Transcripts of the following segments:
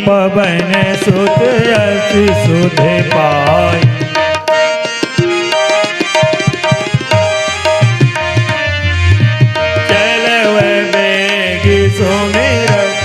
पवन सुत अति सुध पाई। चलवे बेग सुमिरत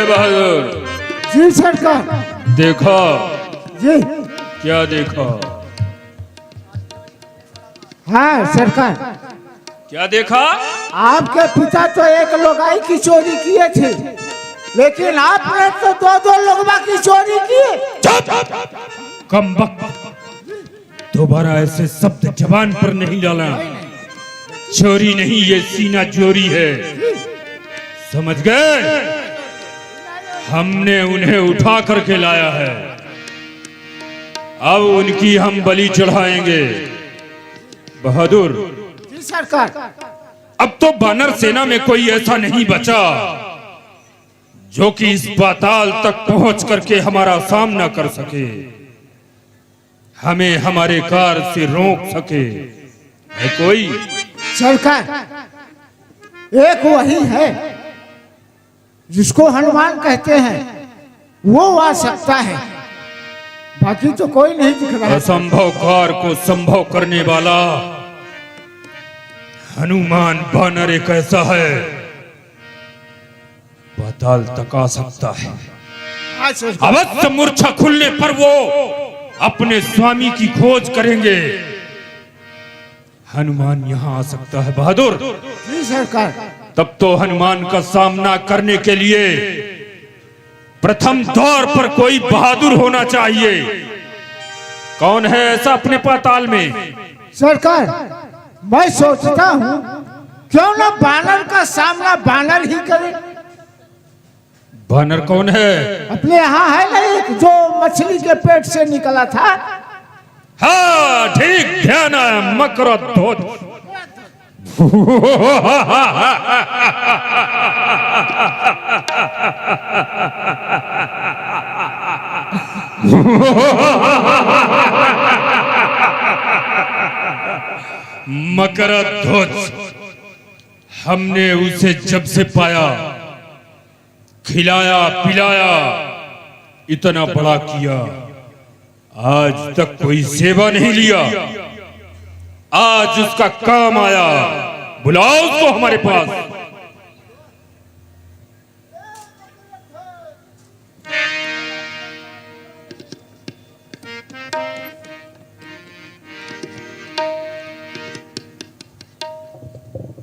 बहादुर जी सरकार। देखो जी क्या देखो? हाँ सरकार, क्या देखा? आपके पिता तो एक लोगाई की चोरी किए थे, लेकिन आपने तो दो दो लोगों की चोरी किए। कम वक्त, दोबारा ऐसे शब्द जबान पर नहीं डालना। चोरी नहीं, ये सीना चोरी है, समझ गए? हमने उन्हें उठा करके लाया है, अब उनकी हम बलि चढ़ाएंगे। बहादुर जी सरकार। अब तो बानर सेना में कोई ऐसा नहीं बचा जो कि इस पाताल तक पहुंच करके हमारा सामना कर सके, हमें हमारे कार से रोक सके। है कोई? सरकार, एक वही है जिसको हनुमान कहते हैं, वो आ सकता है, बाकी तो कोई नहीं दिख रहा। असंभव कार को संभव करने वाला हनुमान बानर एक ऐसा है, पाताल तक आ सकता है। अवश्य मूर्छा खुलने पर वो अपने स्वामी की खोज करेंगे। हनुमान यहाँ आ सकता है बहादुर। जी सरकार। तब तो हनुमान का सामना करने के लिए प्रथम दौर पर कोई बहादुर होना चाहिए। कौन है ऐसा अपने पाताल में? सरकार, मैं सोचता हूँ क्यों ना बानर का सामना बानर ही करे। बानर कौन है? अपने यहाँ है ना एक जो मछली के पेट से निकला था। हाँ ठीक, ध्यान आया, मकरध्वज। मकरध्वज, हमने उसे जब से पाया, खिलाया पिलाया, इतना बड़ा किया, आज तक कोई सेवा नहीं लिया। आज उसका काम आया, बुलाओ उसको हमारे पास।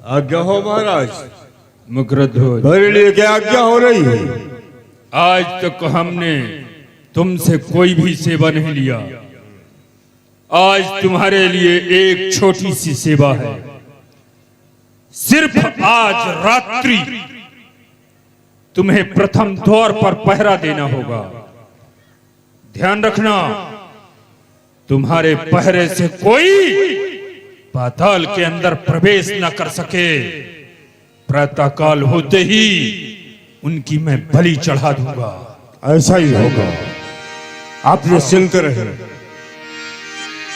आज्ञा हो महाराज। मकरध्वज, मेरे लिए क्या आज्ञा हो रही है? आज तक हमने तुमसे कोई भी सेवा नहीं लिया, आज तुम्हारे लिए एक छोटी सी सेवा है। सिर्फ आज रात्रि तुम्हें प्रथम द्वार पर पहरा देना होगा। ध्यान रखना, तुम्हारे पहरे से कोई पाताल के अंदर प्रवेश न कर सके। प्रातःकाल होते ही उनकी मैं बलि चढ़ा दूंगा। ऐसा ही होगा, आप निश्चिंत रहे।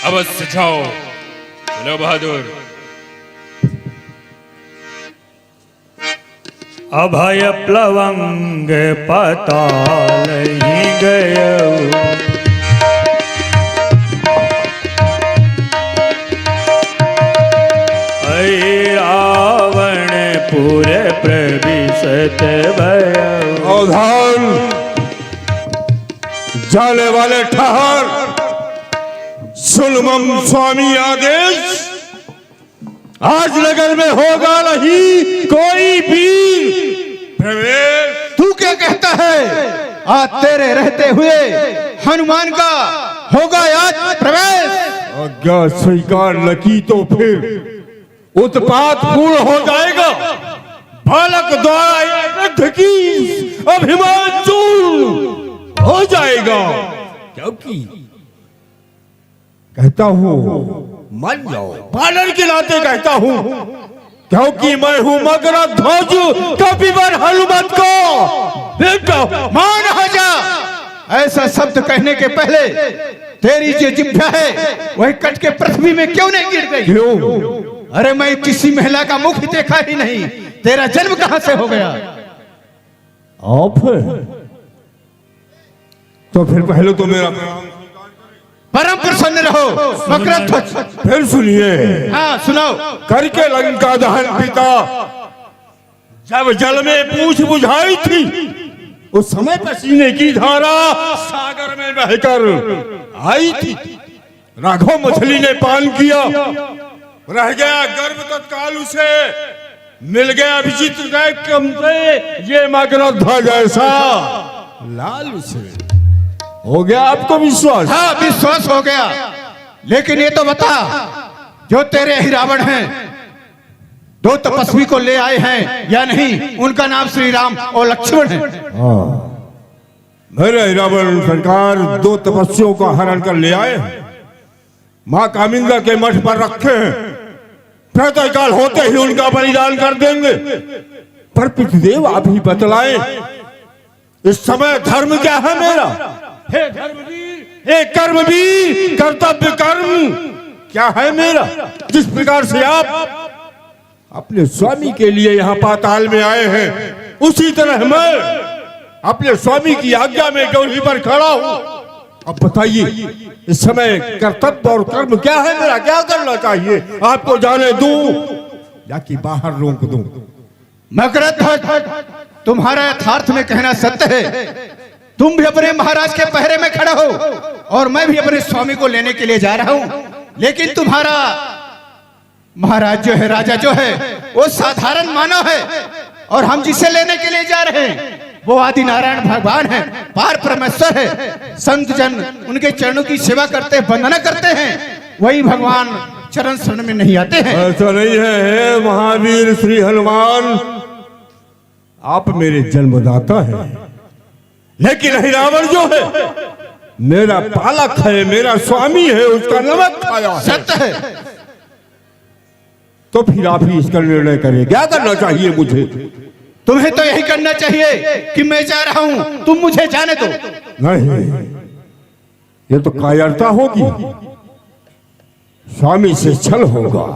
अवश्य जाओ। चलो बहादुर। अभय प्लवंग पाताल ही गयो, रावण पूरे प्रविशत भयो। अवधान, जाने वाले ठहर, सुन मम स्वामी आदेश। आज नगर में होगा नहीं कोई वीर प्रवेश। तू क्या कहता है? आज तेरे रहते हुए हनुमान का होगा आज प्रवेश। आज्ञा स्वीकार न की तो फिर उत्पात पूर्ण हो जाएगा। बालक द्वारा युद्ध की अभिमान चूर्ण हो जाएगा। क्योंकि कहता हूं मान जाओ, बानर के नाते कहता हूं, क्योंकि मैं हूं मकरध्वज कपिवर हनुमत को बेटा। मान जा, ऐसा शब्द कहने के पहले तेरी जो जिभ्या है वही कट के पृथ्वी में क्यों नहीं गिर गई? क्यों? अरे मैं किसी महिला का मुख देखा ही नहीं, तेरा जन्म कहां से हो गया? आप तो फिर पहले तो मेरा परम प्रसन्न रहो मकरध्वज। फिर सुनिए। हाँ सुनाओ। करके लंका दहन पिता जब जल में पूछ बुझाई थी, उस समय पसीने की धारा सागर में बहकर आई थी। राघव मछली ने पान किया, रह गया गर्भ तत्काल उसे, मिल गया विचित्र कम से ये मगरध्वज जैसा लाल उसे। हो गया आपको विश्वास? हाँ विश्वास हो गया, लेकिन ये तो बता, जो तेरे ही रावण हैं, दो तपस्वी को ले आए हैं या नहीं? उनका नाम श्री राम और लक्ष्मण है। मेरे रावण सरकार दो तपस्वियों का हरण कर ले आए, माँ कामिंदा के मठ पर रखे हैं। प्रातः काल होते ही उनका बलिदान कर देंगे। पर पितृदेव आप ही बतलाएं, इस समय धर्म क्या है मेरा? हे धर्मवीर, हे कर्मवीर, कर्तव्य कर्म क्या है मेरा? जिस प्रकार से आप अपने स्वामी के लिए यहाँ पाताल में आए हैं, उसी तरह मैं अपने स्वामी की आज्ञा में डोली पर खड़ा हूँ। अब बताइए, इस समय कर्तव्य और कर्म क्या है मेरा? क्या करना चाहिए? आपको जाने दूं या कि बाहर रोक दूं? मकरध्वज, तुम्हारा यथार्थ में कहना सत्य है। तुम भी अपने महाराज के पहरे में खड़े हो और मैं भी अपने स्वामी को लेने के लिए जा रहा हूं, लेकिन तुम्हारा महाराज जो है, राजा जो है, वो साधारण मानव है और हम जिसे लेने के लिए जा रहे हैं वो आदि नारायण भगवान है, पार परमेश्वर है। संत जन उनके चरणों की सेवा करते, वंदना करते हैं, वही भगवान चरण शरण में नहीं आते हैं। ऐसा नहीं है, हे महावीर श्री हनुमान, आप मेरे जन्मदाता हैं, लेकिन रावण जो है मेरा पालक है, मेरा स्वामी है, उसका नमक खाया है। सत्य है। तो फिर आप ही इसका निर्णय करें, क्या करना चाहिए मुझे? तुम्हें तो यही करना चाहिए कि मैं जा रहा हूं, तुम मुझे जाने दो। नहीं, ये तो कायरता होगी, स्वामी से छल होगा।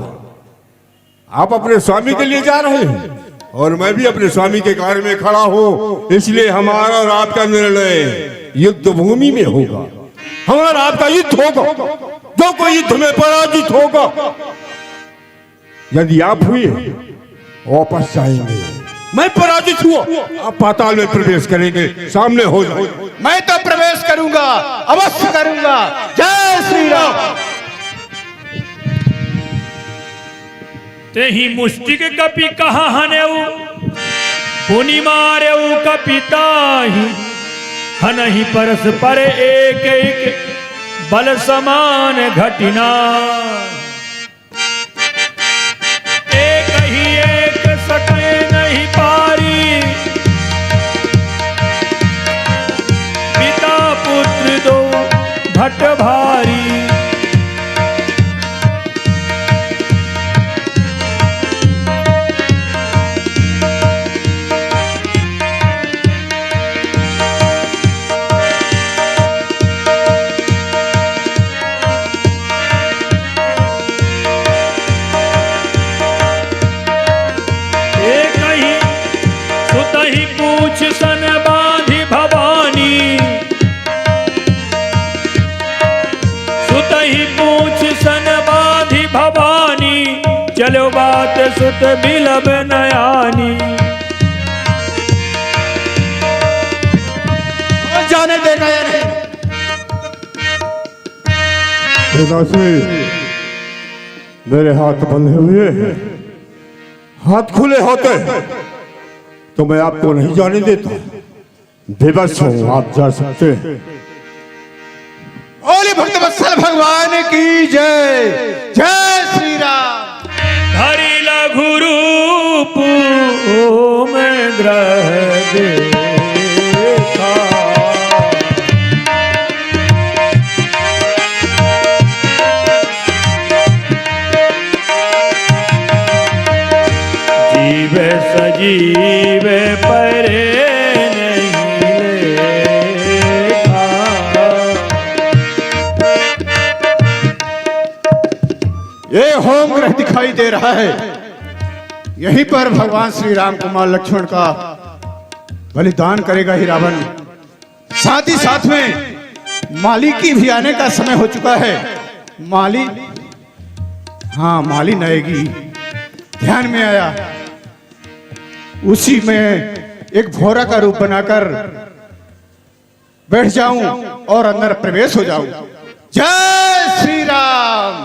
आप अपने स्वामी के लिए जा रहे हैं और मैं भी अपने स्वामी के कार्य में खड़ा हूं, इसलिए हमारा और आपका निर्णय युद्ध भूमि में होगा। हमारा आपका युद्ध होगा, जो कोई युद्ध में पराजित होगा, यदि आप हुए वापस जाएंगे, मैं पराजित हुआ आप पाताल में प्रवेश करेंगे, सामने हो जाओ। मैं तो प्रवेश करूंगा, अवश्य करूंगा। जय श्री राम। ते ही मुष्टिक कपि कहा हनेऊ, पुनि मारेऊ कपिताही, हनहि परस पर एक एक बल समान घटिना। एक ही एक सके नहीं पारी, पिता पुत्र दो भट भारी। सन बांधी भवानी, सुतहि पूछ सन बांधी भवानी, चलो बात सुत बिलब नयानी। जाने देगा या नहीं? मेरे हाथ बंधे हुए हैं, हाथ खुले होते तो मैं आपको नहीं जाने देता। बेबस हूं, आप जा सकते हैं। बोले भक्तवत्सल भगवान की जय। जय श्री राम। हरि लघु रूप में ग्रह देखा, जीव सजीव परे नहीं लेखा। ये होम ग्रह दिखाई दे रहा है। यहीं पर भगवान श्री राम कुमार लक्ष्मण का बलिदान करेगा ही रावण। साथ ही साथ में माली की भी आने का समय हो चुका है। माली, हाँ मालिन आएगी, ध्यान में आया। उसी में एक भोरा का रूप बनाकर बैठ जाऊं और अंदर प्रवेश हो जाऊं। जय श्री राम।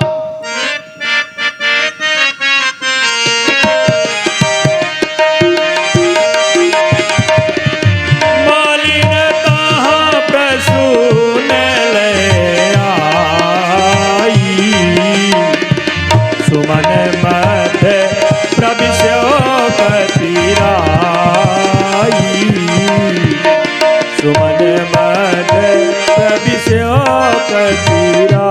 मालिन कहाँ प्रसून ले आई, सुमन मध्य प्रविश्य कतिराई, सुमन मध्य प्रविश्य कतिराई।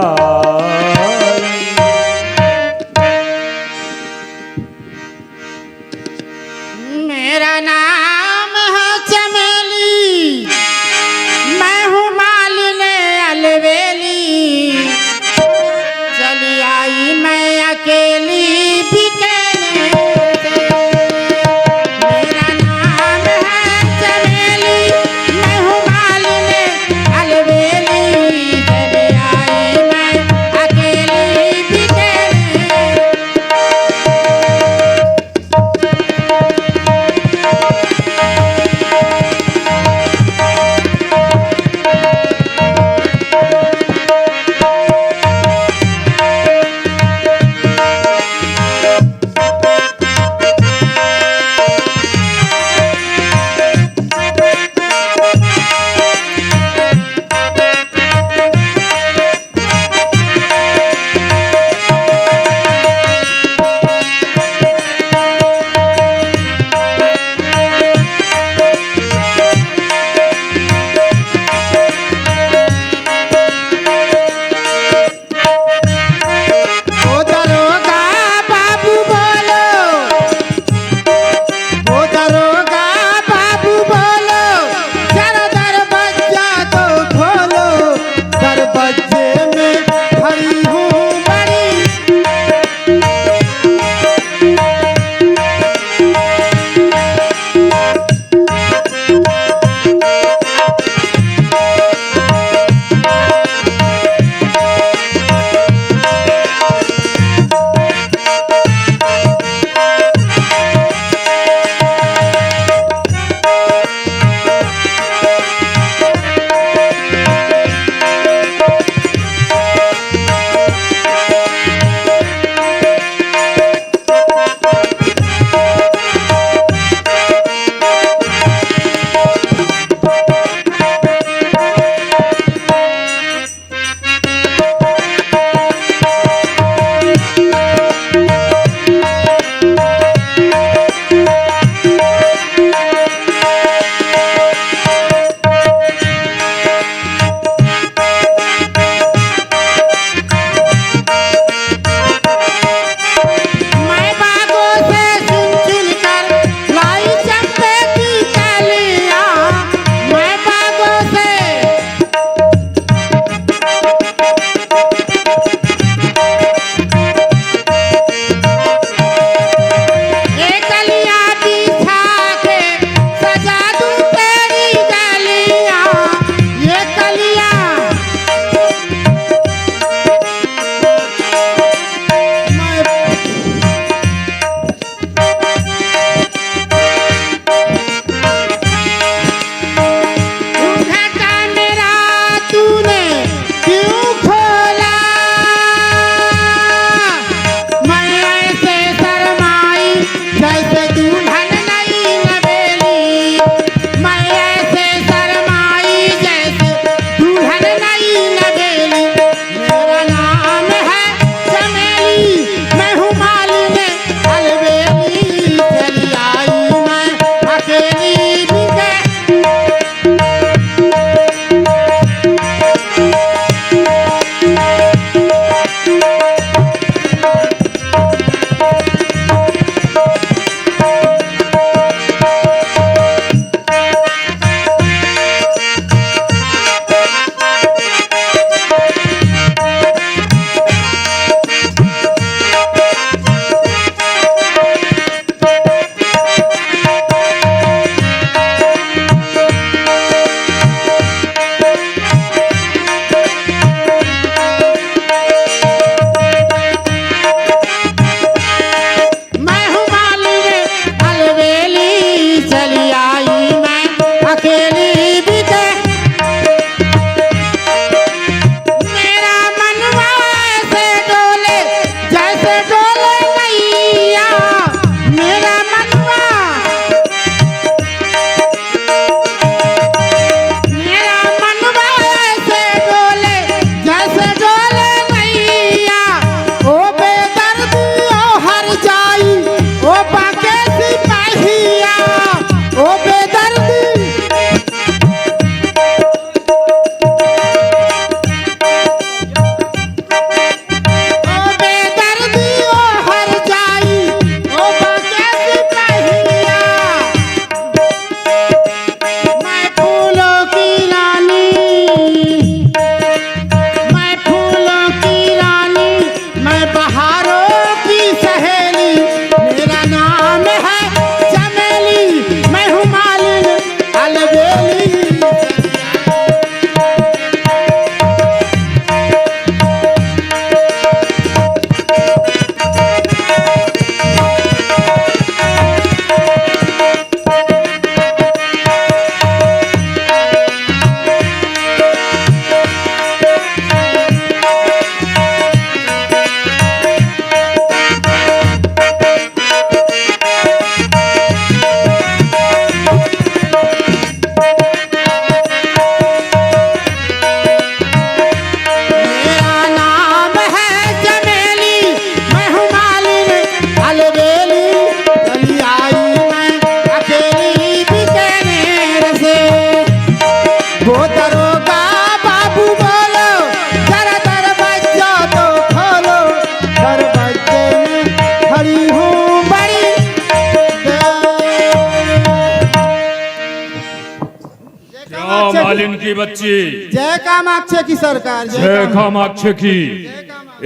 की बच्ची। जय कामाक्षी की सरकार, जय कामाक्षी की।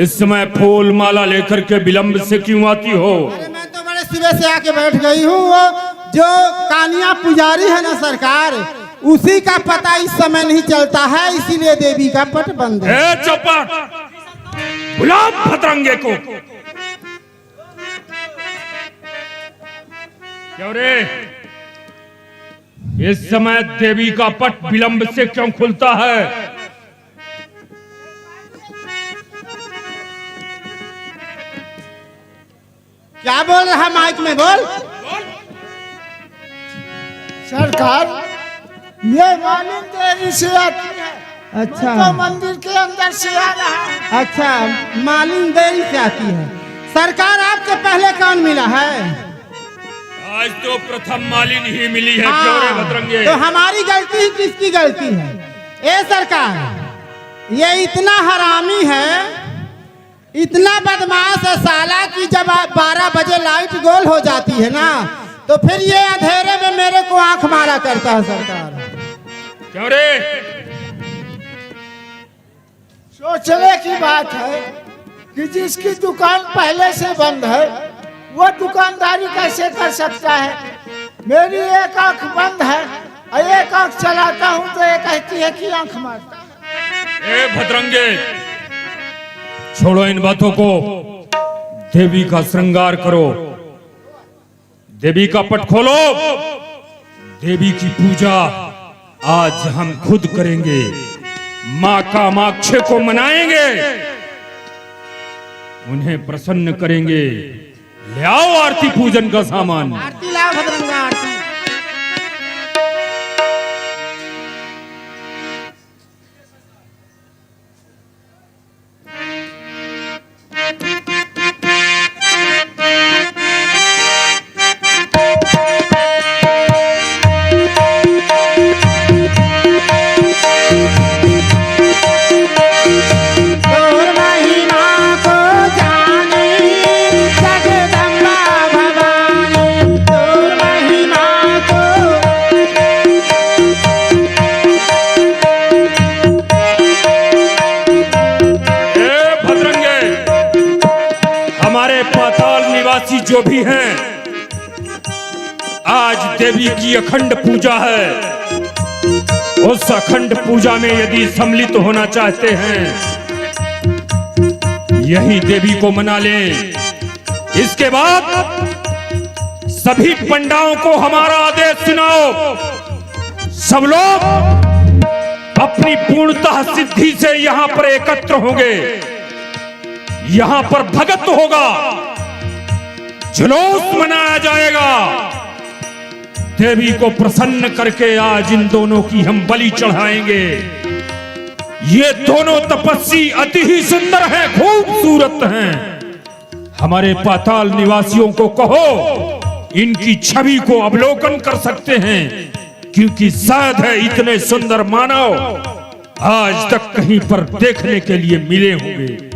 इस समय फूल माला लेकर के विलंब से क्यों आती हो? अरे मैं तो बड़े सुबह से आके बैठ गई हूँ। वो जो कानिया पुजारी है ना सरकार, उसी का पता इस समय नहीं चलता है, इसीलिए देवी का पट बंद है। ए चौपट, बुलाओ भद्रंगे को। क्यों रे, इस समय देवी का पट विलंब से क्यों खुलता है? क्या बोल रहा माइक में, बोल। सरकार, ये मालिन देरी से आती है। अच्छा, तो मंदिर के अंदर से आ रहा है। अच्छा, मालिन देरी से आती है। सरकार आपसे पहले कौन मिला है? आज तो प्रथम मालिन ही मिली है। क्यों रे भद्रंगे? तो हमारी गलती ही किसकी गलती है? ए सरकार, ये इतना हरामी है, इतना बदमाश है साला कि जब 12 बजे लाइट गोल हो जाती है ना, तो फिर ये अंधेरे में मेरे को आंख मारा करता है सरकार। क्यों रे? सोचने की बात है कि जिसकी दुकान पहले से बंद है वो दुकानदारी कैसे कर सकता है? मेरी एक आंख बंद है और एक आंख चलाता हूँ तो ये कहती है कि आंख मारता है। ए भद्रंगे, छोड़ो इन बातों को, देवी का श्रृंगार करो, देवी का पट खोलो। देवी की पूजा आज हम खुद करेंगे, मां कामाक्षी को मनाएंगे, उन्हें प्रसन्न करेंगे। ले आओ आरती पूजन का सामान। आरती लाओ भद्रंगा, आरती। जो भी हैं, आज देवी की अखंड पूजा है। उस अखंड पूजा में यदि सम्मिलित होना चाहते हैं, यही देवी को मना लें। इसके बाद सभी पंडाओं को हमारा आदेश सुनाओ। सब लोग अपनी पूर्णतः सिद्धि से यहां पर एकत्र होंगे, यहां पर भगत होगा, जुलूस मनाया जाएगा। देवी को प्रसन्न करके आज इन दोनों की हम बलि चढ़ाएंगे। ये दोनों तपस्वी अति ही सुंदर हैं, खूबसूरत हैं। हमारे पाताल निवासियों को कहो इनकी छवि को अवलोकन कर सकते हैं, क्योंकि शायद है इतने सुंदर मानव आज तक कहीं पर देखने के लिए मिले होंगे।